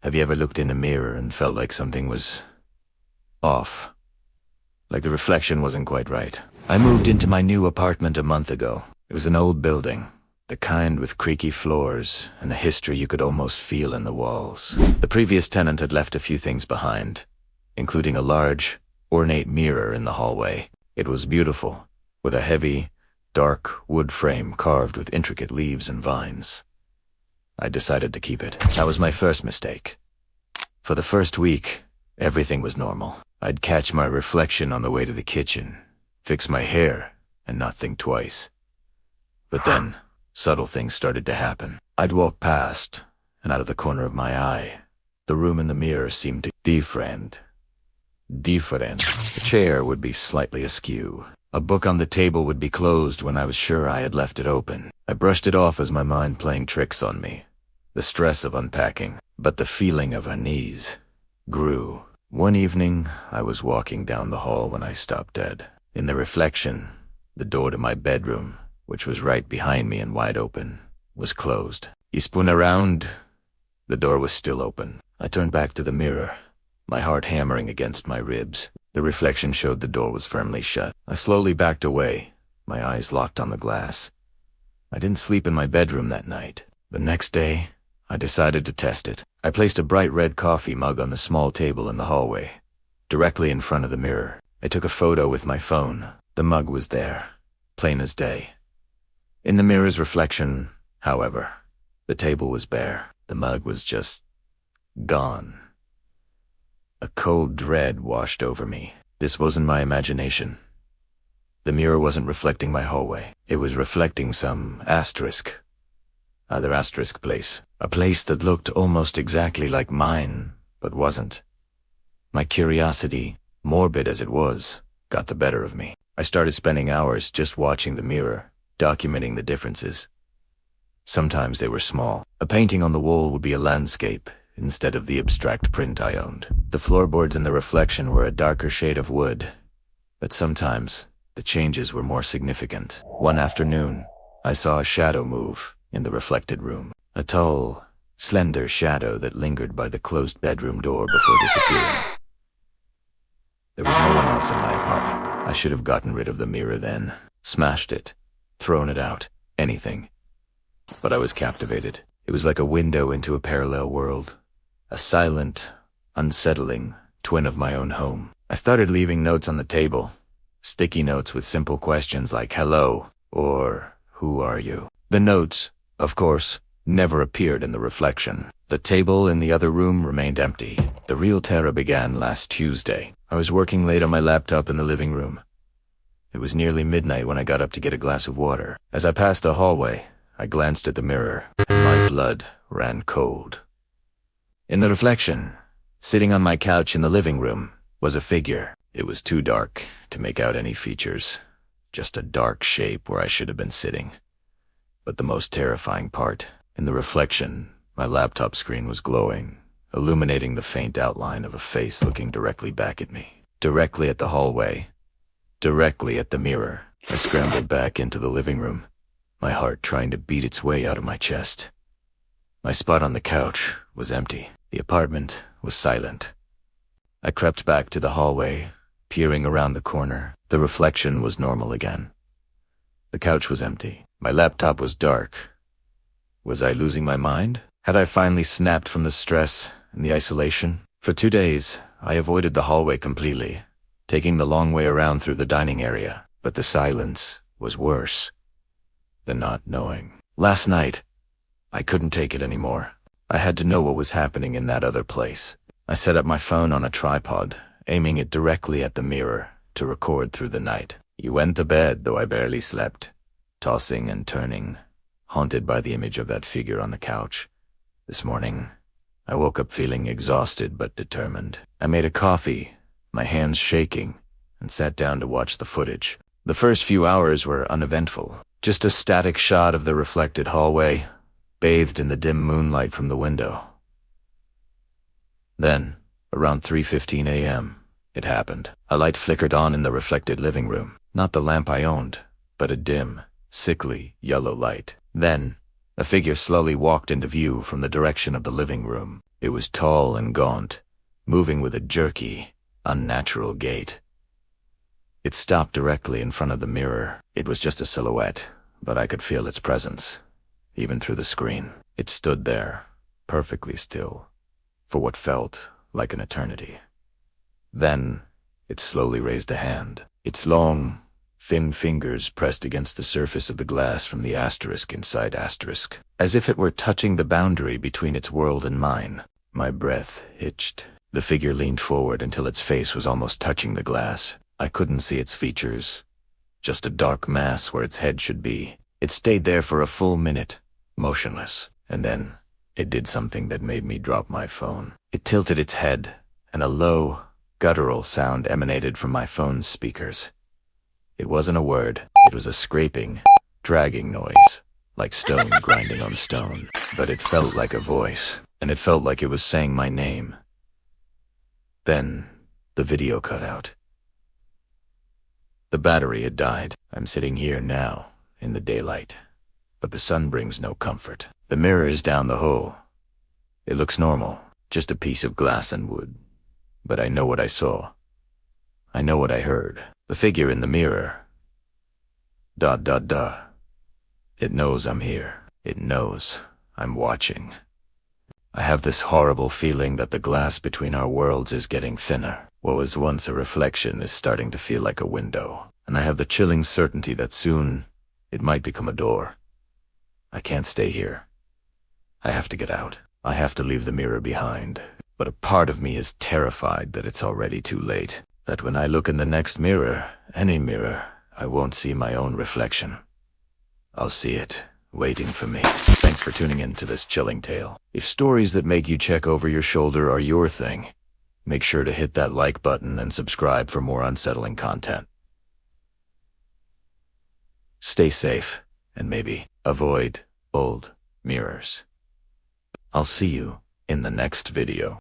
Have you ever looked in a mirror and felt like something was off? Like the reflection wasn't quite right. I moved into my new apartment a month ago. It was an old building, the kind with creaky floors and a history you could almost feel in the walls. The previous tenant had left a few things behind, including a large, ornate mirror in the hallway. It was beautiful, with a heavy, dark wood frame carved with intricate leaves and vines. I decided to keep it. That was my first mistake. For the first week, everything was normal. I'd catch my reflection on the way to the kitchen, fix my hair, and not think twice. But then, subtle things started to happen. I'd walk past, and out of the corner of my eye, the room in the mirror seemed to different. The chair would be slightly askew. A book on the table would be closed when I was sure I had left it open. I brushed it off as my mind playing tricks on me. The stress of unpacking, but the feeling of unease grew. One evening, I was walking down the hall when I stopped dead. In the reflection, the door to my bedroom, which was right behind me and wide open, was closed. You spun around. The door was still open. I turned back to the mirror, my heart hammering against my ribs. The reflection showed the door was firmly shut. I slowly backed away, my eyes locked on the glass. I didn't sleep in my bedroom that night. The next day, I decided to test it. I placed a bright red coffee mug on the small table in the hallway, directly in front of the mirror. I took a photo with my phone. The mug was there, plain as day. In the mirror's reflection, however, the table was bare. The mug was just gone. A cold dread washed over me. This wasn't my imagination. The mirror wasn't reflecting my hallway. It was reflecting some other asterisk place. A place that looked almost exactly like mine, but wasn't. My curiosity, morbid as it was, got the better of me. I started spending hours just watching the mirror, documenting the differences. Sometimes they were small. A painting on the wall would be a landscape, instead of the abstract print I owned. The floorboards in the reflection were a darker shade of wood, but sometimes the changes were more significant. One afternoon, I saw a shadow move in the reflected room. A tall, slender shadow that lingered by the closed bedroom door before disappearing. There was no one else in my apartment. I should have gotten rid of the mirror then, smashed it, thrown it out, anything. But I was captivated. It was like a window into a parallel world. A silent, unsettling twin of my own home. I started leaving notes on the table, sticky notes with simple questions like hello or who are you. The notes, of course, never appeared in the reflection. The table in the other room remained empty. The real terror began last Tuesday. I was working late on my laptop in the living room. It was nearly midnight when I got up to get a glass of water. As I passed the hallway, I glanced at the mirror, and my blood ran cold. In the reflection, sitting on my couch in the living room, was a figure. It was too dark to make out any features, just a dark shape where I should have been sitting. But the most terrifying part, in the reflection, my laptop screen was glowing, illuminating the faint outline of a face looking directly back at me. Directly at the hallway, directly at the mirror. I scrambled back into the living room, my heart trying to beat its way out of my chest. My spot on the couch was empty. The apartment was silent. I crept back to the hallway, peering around the corner. The reflection was normal again. The couch was empty. My laptop was dark. Was I losing my mind? Had I finally snapped from the stress and the isolation? For 2 days, I avoided the hallway completely, taking the long way around through the dining area. But the silence was worse than not knowing. Last night, I couldn't take it anymore. I had to know what was happening in that other place. I set up my phone on a tripod, aiming it directly at the mirror to record through the night. You went to bed, though I barely slept, tossing and turning, haunted by the image of that figure on the couch. This morning, I woke up feeling exhausted but determined. I made a coffee, my hands shaking, and sat down to watch the footage. The first few hours were uneventful. Just a static shot of the reflected hallway, bathed in the dim moonlight from the window. Then, around 3:15 a.m., it happened. A light flickered on in the reflected living room. Not the lamp I owned, but a dim, sickly yellow light. Then, a figure slowly walked into view from the direction of the living room. It was tall and gaunt, moving with a jerky, unnatural gait. It stopped directly in front of the mirror. It was just a silhouette, but I could feel its presence, even through the screen. It stood there, perfectly still, for what felt like an eternity. Then, it slowly raised a hand. Its long, thin fingers pressed against the surface of the glass from the asterisk inside asterisk, as if it were touching the boundary between its world and mine. My breath hitched. The figure leaned forward until its face was almost touching the glass. I couldn't see its features, just a dark mass where its head should be. It stayed there for a full minute, motionless, and then it did something that made me drop my phone. It tilted its head, and a low, guttural sound emanated from my phone's speakers. It wasn't a word. It was a scraping, dragging noise, like stone grinding on stone. But it felt like a voice, and it felt like it was saying my name. Then, the video cut out. The battery had died. I'm sitting here now, in the daylight, but the sun brings no comfort. The mirror is down the hole. It looks normal, just a piece of glass and wood. But I know what I saw. I know what I heard. The figure in the mirror. ... It knows I'm here. It knows I'm watching. I have this horrible feeling that the glass between our worlds is getting thinner. What was once a reflection is starting to feel like a window. And I have the chilling certainty that soon it might become a door. I can't stay here. I have to get out. I have to leave the mirror behind. But a part of me is terrified that it's already too late. That when I look in the next mirror, any mirror, I won't see my own reflection. I'll see it, waiting for me. Thanks for tuning in to this chilling tale. If stories that make you check over your shoulder are your thing, make sure to hit that like button and subscribe for more unsettling content. Stay safe, and maybe avoid old mirrors. I'll see you in the next video.